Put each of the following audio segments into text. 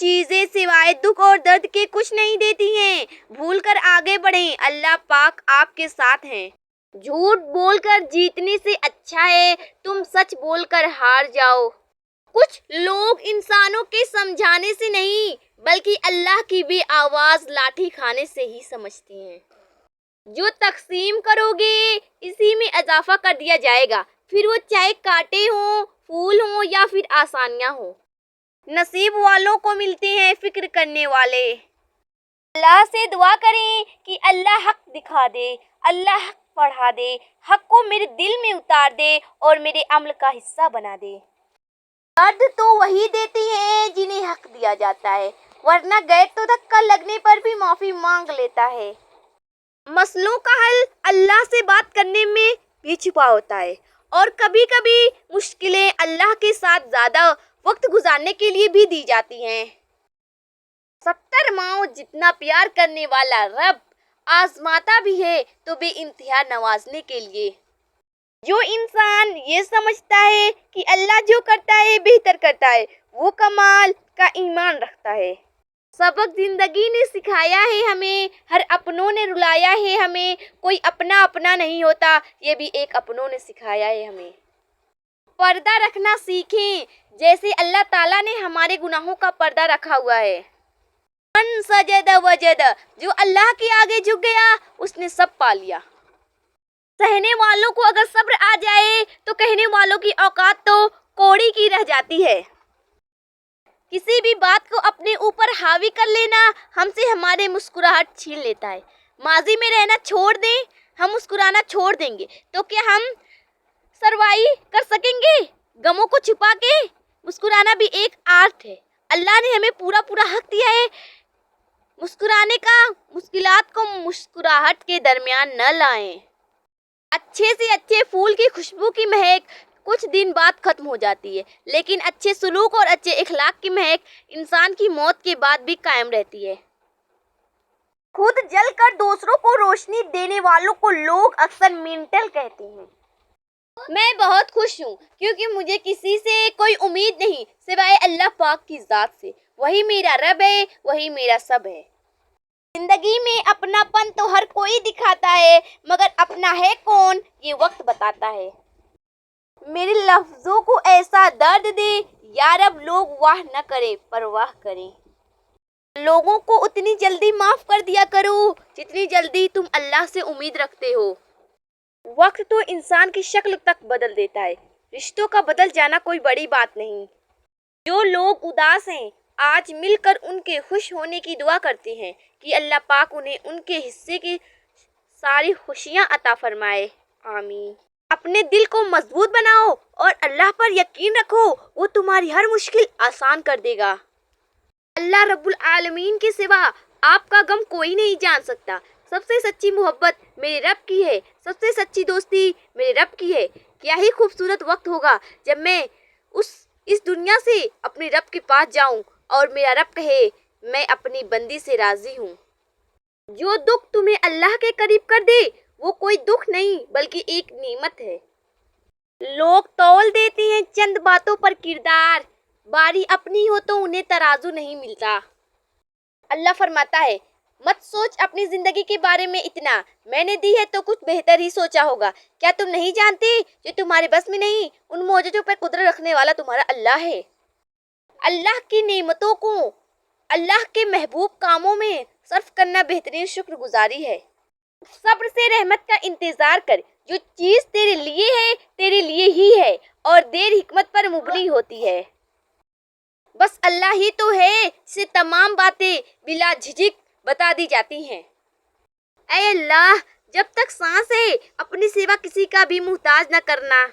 چیزیں سوائے دکھ اور درد کے کچھ نہیں دیتی ہیں۔ بھول کر آگے بڑھیں، اللہ پاک آپ کے ساتھ ہیں۔ جھوٹ بول کر جیتنے سے اچھا ہے تم سچ بول کر ہار جاؤ۔ کچھ لوگ انسانوں کے سمجھانے سے نہیں بلکہ اللہ کی بھی آواز لاٹھی کھانے سے ہی سمجھتے ہیں۔ جو تقسیم کرو گے اسی میں اضافہ کر دیا جائے گا، پھر وہ چاہے کانٹے ہوں، پھول ہوں یا پھر آسانیاں ہوں۔ نصیب والوں کو ملتے ہیں فکر کرنے والے۔ اللہ سے دعا کریں کہ اللہ حق دکھا دے، اللہ حق پڑھا دے، حق کو میرے دل میں اتار دے اور میرے عمل کا حصہ بنا دے۔ درد تو وہی دیتے ہیں جنہیں حق دیا جاتا ہے، ورنہ غیر تو دھکا لگنے پر بھی معافی مانگ لیتا ہے۔ مسئلوں کا حل اللہ سے بات کرنے میں بھی چھپا ہوتا ہے، اور کبھی کبھی مشکلیں اللہ کے ساتھ زیادہ وقت گزارنے کے لیے بھی دی جاتی ہیں۔ 70 ماؤں جتنا پیار کرنے والا رب آزماتا بھی ہے تو بے انتہا نوازنے کے لیے۔ جو انسان یہ سمجھتا ہے کہ اللہ جو کرتا ہے بہتر کرتا ہے، وہ کمال کا ایمان رکھتا ہے۔ سبق زندگی نے سکھایا ہے ہمیں، ہر اپنوں نے رلایا ہے ہمیں، کوئی اپنا اپنا نہیں ہوتا، یہ بھی ایک اپنوں نے سکھایا ہے ہمیں۔ پردہ رکھنا سیکھیں جیسے اللہ تعالیٰ نے ہمارے گناہوں کا پردہ رکھا ہوا ہے۔ من سجد وجد، جو اللہ کے آگے جھک گیا اس نے سب پا لیا۔ سہنے والوں کو اگر صبر آ جائے تو کہنے والوں کی اوقات تو کوڑی کی رہ جاتی ہے۔ کسی بھی بات کو اپنے اوپر حاوی کر لینا ہم سے ہمارے مسکراہٹ چھین لیتا ہے۔ ماضی میں رہنا چھوڑ دیں، ہم مسکرانا چھوڑ دیں گے تو کیا ہم سروائی کر سکیں گے؟ غموں کو چھپا کے مسکرانا بھی ایک آرٹ ہے۔ اللہ نے ہمیں پورا حق دیا ہے مسکرانے کا۔ مشکلات کو مسکراہٹ کے درمیان نہ لائیں۔ اچھے سے اچھے پھول کی خوشبو کی مہک کچھ دن بعد ختم ہو جاتی ہے، لیکن اچھے سلوک اور اچھے اخلاق کی مہک انسان کی موت کے بعد بھی قائم رہتی ہے۔ خود جل کر دوسروں کو روشنی دینے والوں کو لوگ اکثر مینٹل کہتے ہیں۔ میں بہت خوش ہوں کیونکہ مجھے کسی سے کوئی امید نہیں سوائے اللہ پاک کی ذات سے۔ وہی میرا رب ہے، وہی میرا سب ہے۔ زندگی میں اپنا پن تو ہر کوئی دکھاتا ہے، مگر اپنا ہے کون یہ وقت بتاتا ہے۔ میرے لفظوں کو ایسا درد دے یا رب لوگ واہ نہ کریں پرواہ کریں۔ لوگوں کو اتنی جلدی معاف کر دیا کرو جتنی جلدی تم اللہ سے امید رکھتے ہو۔ وقت تو انسان کی شکل تک بدل دیتا ہے، رشتوں کا بدل جانا کوئی بڑی بات نہیں۔ جو لوگ اداس ہیں آج مل کر ان کے خوش ہونے کی دعا کرتے ہیں کہ اللہ پاک انہیں ان کے حصے کی ساری خوشیاں عطا فرمائے، آمین۔ اپنے دل کو مضبوط بناؤ اور اللہ پر یقین رکھو، وہ تمہاری ہر مشکل آسان کر دے گا۔ اللہ رب العالمین کے سوا آپ کا غم کوئی نہیں جان سکتا۔ سب سے سچی محبت میرے رب کی ہے، سب سے سچی دوستی میرے رب کی ہے۔ کیا ہی خوبصورت وقت ہوگا جب میں اس دنیا سے اپنے رب کے پاس جاؤں اور میرا رب کہے میں اپنی بندی سے راضی ہوں۔ جو دکھ تمہیں اللہ کے قریب کر دے وہ کوئی دکھ نہیں بلکہ ایک نعمت ہے۔ لوگ تول دیتے ہیں چند باتوں پر کردار، باری اپنی ہو تو انہیں ترازو نہیں ملتا۔ اللہ فرماتا ہے مت سوچ اپنی زندگی کے بارے میں اتنا، میں نے دی ہے تو کچھ بہتر ہی سوچا ہوگا۔ کیا تم نہیں جانتے جو تمہارے بس میں نہیں ان معجزوں پر قدرت رکھنے والا تمہارا اللہ ہے۔ اللہ کی نعمتوں کو اللہ کے محبوب کاموں میں صرف کرنا بہترین شکر گزاری ہے۔ صبر سے رحمت کا انتظار کر، جو چیز تیرے لیے ہے تیرے لیے ہی ہے اور دیر حکمت پر مبنی ہوتی ہے۔ بس اللہ ہی تو ہے جسے تمام باتیں بلا جھجک بتا دی جاتی ہیں۔ اے اللہ جب تک سانس ہے اپنی سوا کسی کا بھی محتاج نہ کرنا۔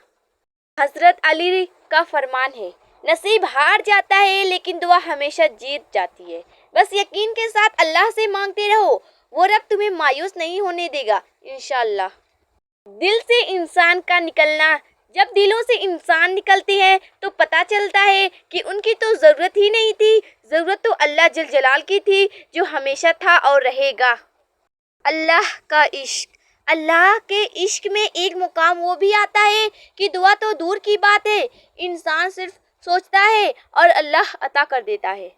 حضرت علی کا فرمان ہے نصیب ہار جاتا ہے لیکن دعا ہمیشہ جیت جاتی ہے۔ بس یقین کے ساتھ اللہ سے مانگتے رہو، وہ رب تمہیں مایوس نہیں ہونے دے گا انشاءاللہ۔ دل سے انسان کا نکلنا، جب دلوں سے انسان نکلتے ہیں تو پتہ چلتا ہے کہ ان کی تو ضرورت ہی نہیں تھی، ضرورت تو اللہ جل جلال کی تھی جو ہمیشہ تھا اور رہے گا۔ اللہ کا عشق، اللہ کے عشق میں ایک مقام وہ بھی آتا ہے کہ دعا تو دور کی بات ہے، انسان صرف سوچتا ہے اور اللہ عطا کر دیتا ہے۔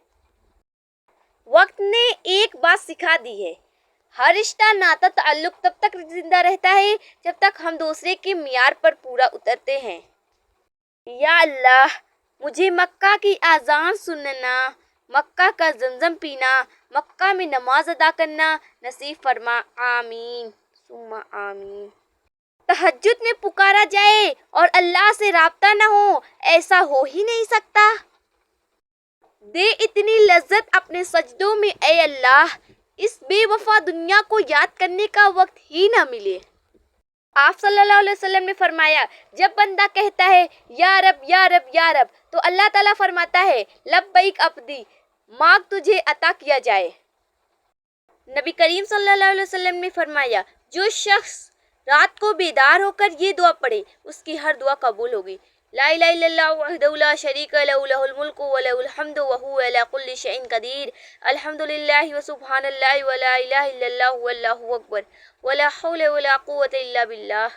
وقت نے ایک بات سکھا دی ہے، ہر رشتہ ناتا تعلق تب تک زندہ رہتا ہے جب تک ہم دوسرے کے معیار پر پورا اترتے ہیں۔ یا اللہ، مجھے مکہ کی اذان سننا، مکہ کا زمزم پینا، مکہ میں نماز ادا کرنا نصیب فرما، آمین ثم آمین۔ تہجد میں پکارا جائے اور اللہ سے رابطہ نہ ہو، ایسا ہو ہی نہیں سکتا۔ دے اتنی لذت اپنے سجدوں میں اے اللہ، اس بے وفا دنیا کو یاد کرنے کا وقت ہی نہ ملے۔ آپ صلی اللہ علیہ وسلم نے فرمایا، جب بندہ کہتا ہے یا رب یا رب یا رب، تو اللہ تعالیٰ فرماتا ہے لبیک عبدی، مانگ تجھے عطا کیا جائے۔ نبی کریم صلی اللہ علیہ وسلم نے فرمایا، جو شخص رات کو بیدار ہو کر یہ دعا پڑھے اس کی ہر دعا قبول ہوگی۔ لا الہ الا اللہ وحدہ لا شریک لہ، لہ الملک ولہ الحمد وہو علی کل شیء قدیر، الحمد للہ وسبحان اللہ ولا الہ الا اللہ واللہ اکبر ولا حول ولا قوة الا باللہ۔